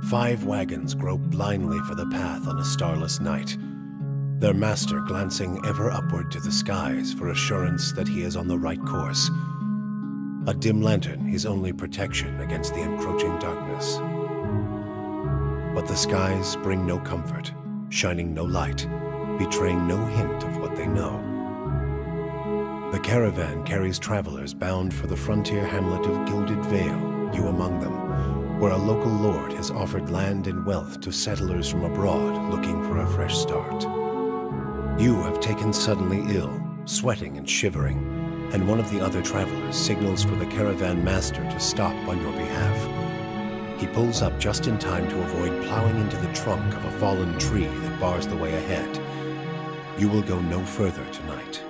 5 wagons grope blindly for the path on a starless night, their master glancing ever upward to the skies for assurance that he is on the right course. A dim lantern his only protection against the encroaching darkness. But the skies bring no comfort, shining no light, betraying no hint of what they know. The caravan carries travelers bound for the frontier hamlet of Gilded Vale, you among them, where a local lord has offered land and wealth to settlers from abroad looking for a fresh start. You have taken suddenly ill, sweating and shivering, and one of the other travelers signals for the caravan master to stop on your behalf. He pulls up just in time to avoid plowing into the trunk of a fallen tree that bars the way ahead. You will go no further tonight.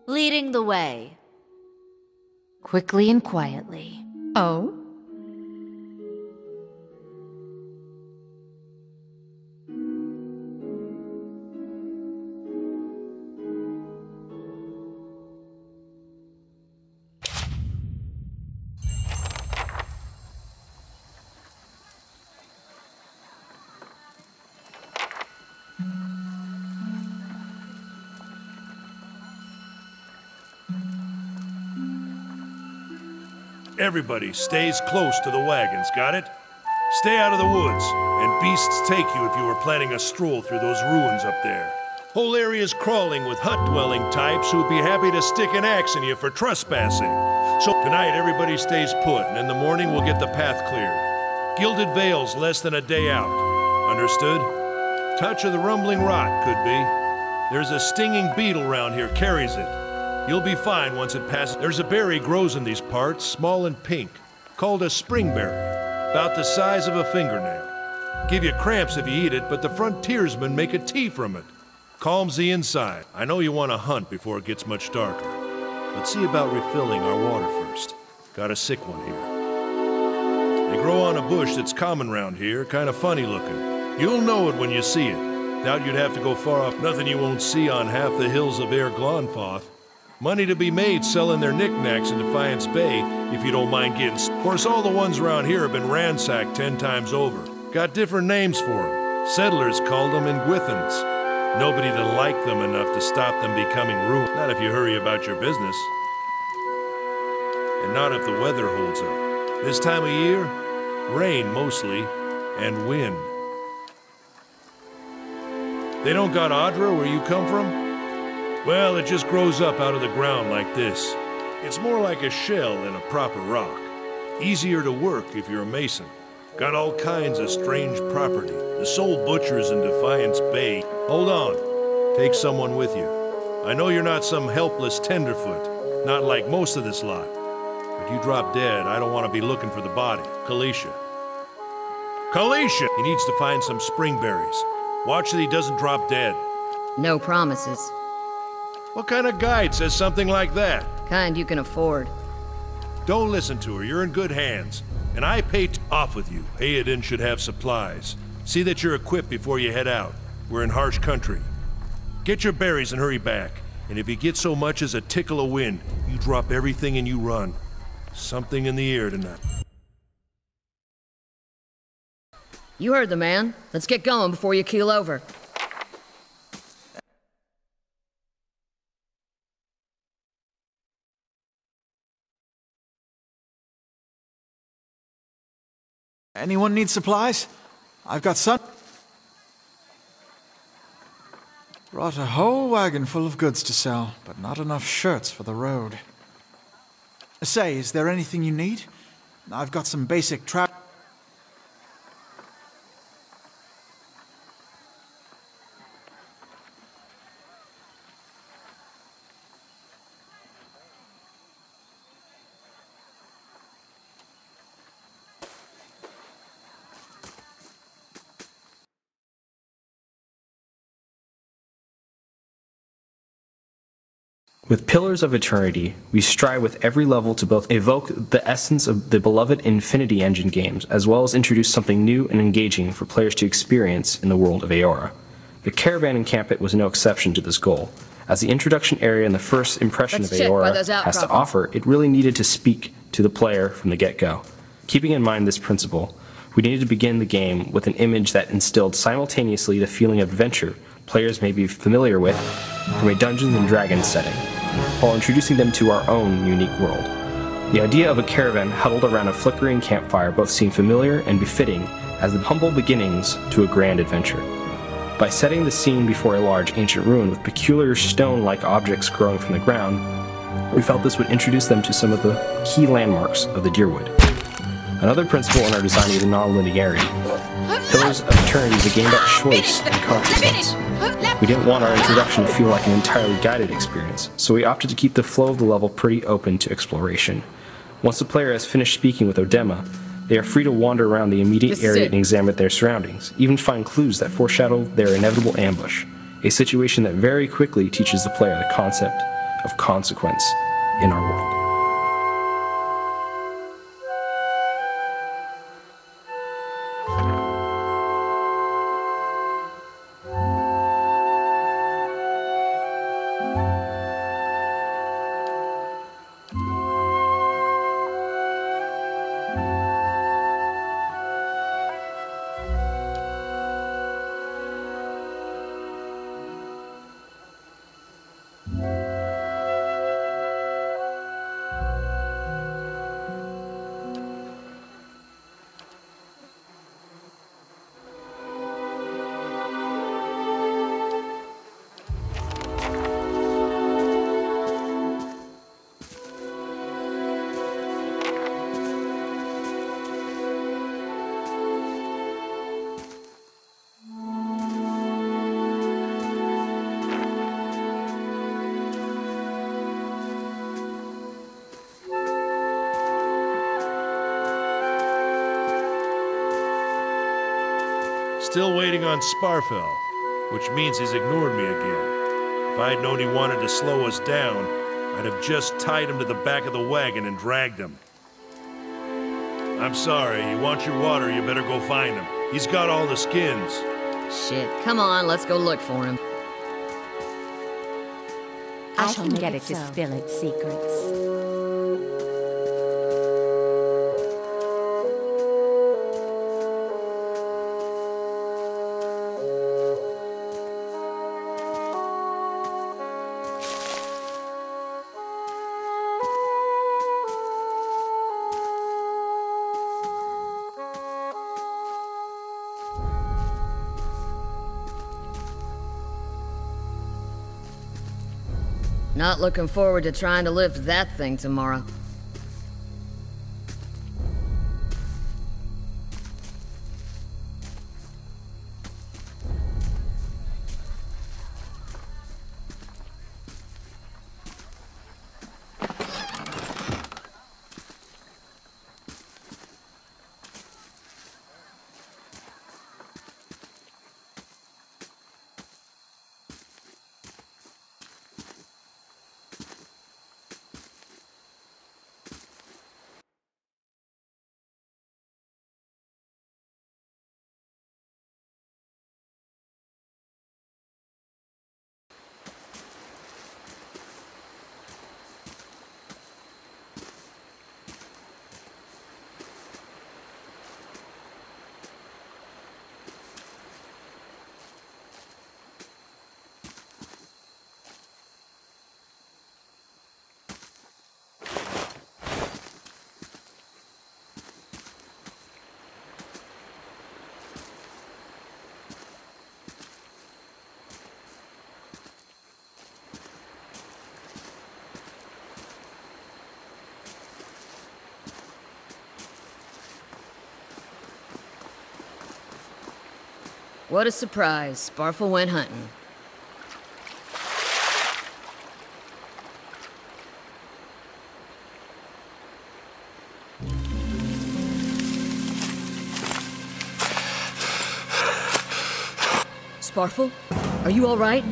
Leading the way. Quickly and quietly. Oh? Everybody stays close to the wagons, got it? Stay out of the woods, and beasts take you if you were planning a stroll through those ruins up there. Whole area's crawling with hut-dwelling types who'd be happy to stick an axe in you for trespassing. So tonight, everybody stays put, and in the morning we'll get the path cleared. Gilded Vale's less than a day out. Understood? Touch of the rumbling rot, could be. There's a stinging beetle round here, carries it. You'll be fine once it passes. There's a berry grows in these parts, small and pink, called a springberry, about the size of a fingernail. Give you cramps if you eat it, but the frontiersmen make a tea from it. Calms the inside. I know you want to hunt before it gets much darker. Let's see about refilling our water first. Got a sick one here. They grow on a bush that's common round here, kind of funny looking. You'll know it when you see it. Doubt you'd have to go far off. Nothing you won't see on half the hills of Air Glonfoth. Money to be made selling their knickknacks in Defiance Bay, if you don't mind getting... Of course, all the ones around here have been ransacked 10 times over. Got different names for them. Settlers called them Ingwithans. Nobody to like them enough to stop them becoming ruined. Not if you hurry about your business. And not if the weather holds up. This time of year, rain mostly, and wind. They don't got Audra where you come from? Well, it just grows up out of the ground like this. It's more like a shell than a proper rock. Easier to work if you're a mason. Got all kinds of strange property. The sole butchers in Defiance Bay. Hold on. Take someone with you. I know you're not some helpless tenderfoot. Not like most of this lot. But you drop dead, I don't want to be looking for the body. Kalisha. Kalisha! He needs to find some springberries. Watch that he doesn't drop dead. No promises. What kind of guide says something like that? Kind you can afford. Don't listen to her. You're in good hands. And I pay off with you. Hayden should have supplies. See that you're equipped before you head out. We're in harsh country. Get your berries and hurry back. And if you get so much as a tickle of wind, you drop everything and you run. Something in the air tonight. You heard the man. Let's get going before you keel over. Anyone need supplies? I've got some. Brought a whole wagon full of goods to sell, but not enough shirts for the road. Say, is there anything you need? I've got some basic trap. With Pillars of Eternity, we strive with every level to both evoke the essence of the beloved Infinity Engine games, as well as introduce something new and engaging for players to experience in the world of Aora. The Caravan Encampment was no exception to this goal. As the introduction area and the first impression of Aora has to offer, it really needed to speak to the player from the get-go. Keeping in mind this principle, we needed to begin the game with an image that instilled simultaneously the feeling of adventure players may be familiar with from a Dungeons & Dragons setting, while introducing them to our own unique world. The idea of a caravan huddled around a flickering campfire both seemed familiar and befitting as the humble beginnings to a grand adventure. By setting the scene before a large ancient ruin with peculiar stone-like objects growing from the ground, we felt this would introduce them to some of the key landmarks of the Dyrwood. Another principle in our design was non-linearity. Pillars of Eternity is a game about choice and consequence. We didn't want our introduction to feel like an entirely guided experience, so we opted to keep the flow of the level pretty open to exploration. Once the player has finished speaking with Odema, they are free to wander around the immediate area and examine their surroundings, even find clues that foreshadow their inevitable ambush, a situation that very quickly teaches the player the concept of consequence in our world. Still waiting on Sparfell, which means he's ignored me again. If I'd known he wanted to slow us down, I'd have just tied him to the back of the wagon and dragged him. I'm sorry, you want your water, you better go find him. He's got all the skins. Shit, come on, let's go look for him. I can get it to spill its secrets. Not looking forward to trying to lift that thing tomorrow. What a surprise. Sparfell went hunting. Sparfell? Are you all right?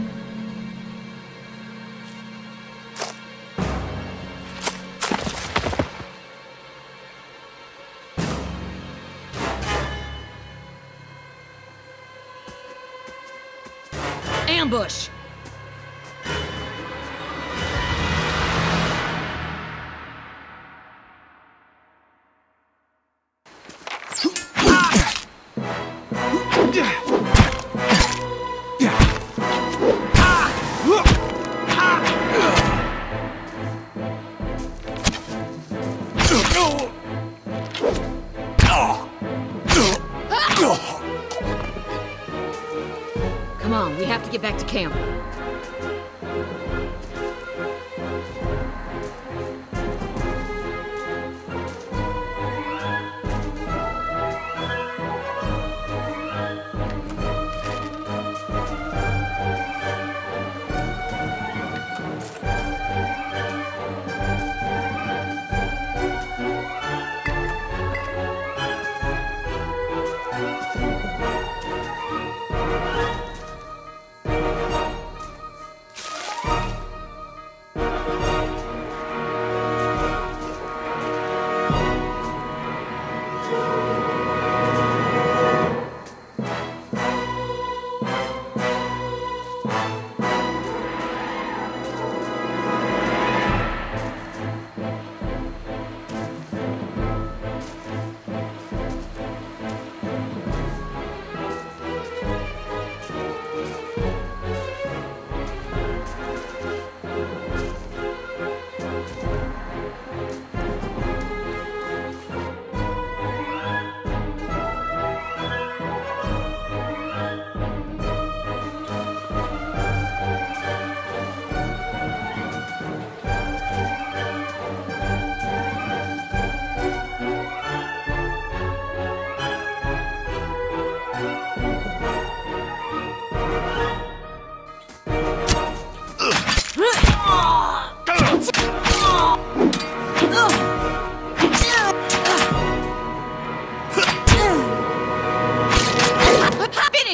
Ambush! Come on, we have to get back to camp.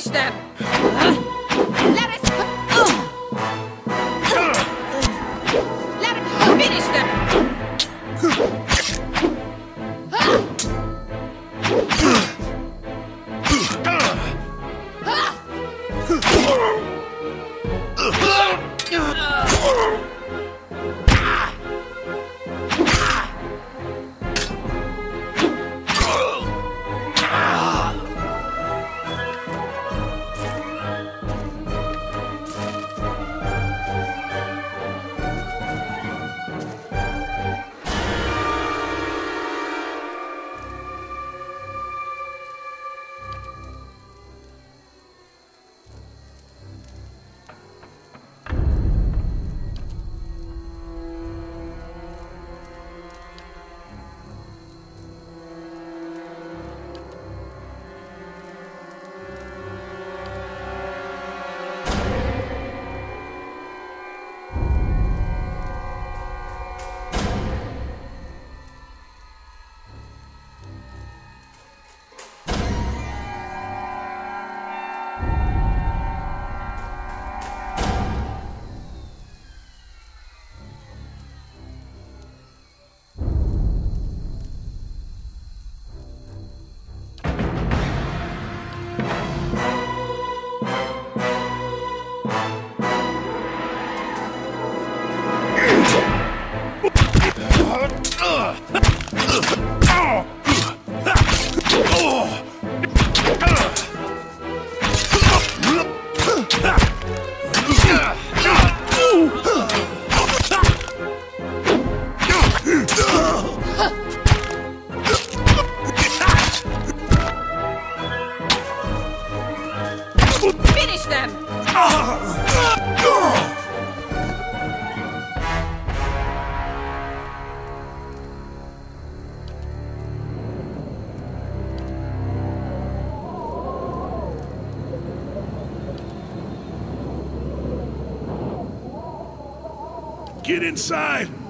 Finish them! Let us... Let us finish them! Finish them! Get inside!